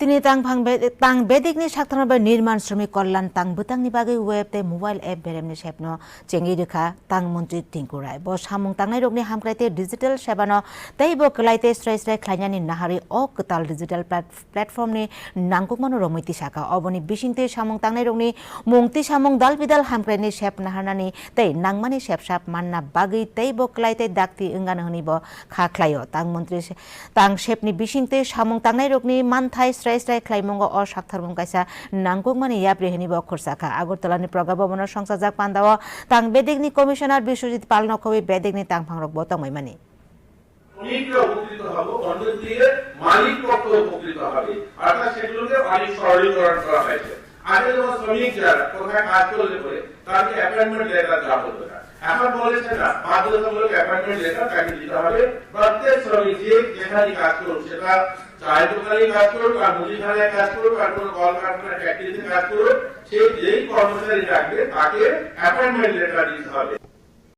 তিনি tang bedikni sakthana nirman শ্রমিক কল্যাণ tang butangni bagui webte mobile app beremni sepno chengi rekha tang mantri Tinku Rai bo samung tangnai rokni hamkraite digital sebano teibo kelaite strai khlainani nahari o ketal digital platform ni nangkukmano romoiti saka oboni bisingte samung tangnai rokni mungti samung dalbidal hamkraini sep naharnani tei nangmani sepsap manna bagui teibo kelaite dakti engan honibo kha khlaio tang mantri tang sepni bisingte samung tangnai rokni manthai strai khlaimongo o saktharmung kaisa nangkukmani yapre honibo khorsaka agortolani proga bobonor songsajak pandao tang bedikni commissioner Biswajit Pal নকবি বেদিকনি তাংফাংরক বতংমাইমানি শ্রমিকরা উপকৃত হবে অন্যদিকে মালিক পক্ষ উপকৃত হবে অর্থাৎ সেগুলোকে অনেক সরলীকরণ করা হয়েছে আগে যখন শ্রমিক যারা কোথায় কাজ করলে পরে তাকে অ্যাপয়েন্টমেন্ট লেটার দেওয়া হতো না এখন বলেছে না বাধ্যতামূলক অ্যাপয়েন্টমেন্ট লেটার তাকে দিতে হবে প্রত্যেক শ্রমিক যে যেখানে কাজ করুক সেটা চায়ের দোকানে কাজ করুক আর মুদিখানায় কাজ করুক আর কোনো কলকারখানায় ফ্যাক্টরিতে কাজ করুক সেই যেই কর্মচারী থাকবে তাকে অ্যাপয়েন্টমেন্ট লেটার দিতে হবে।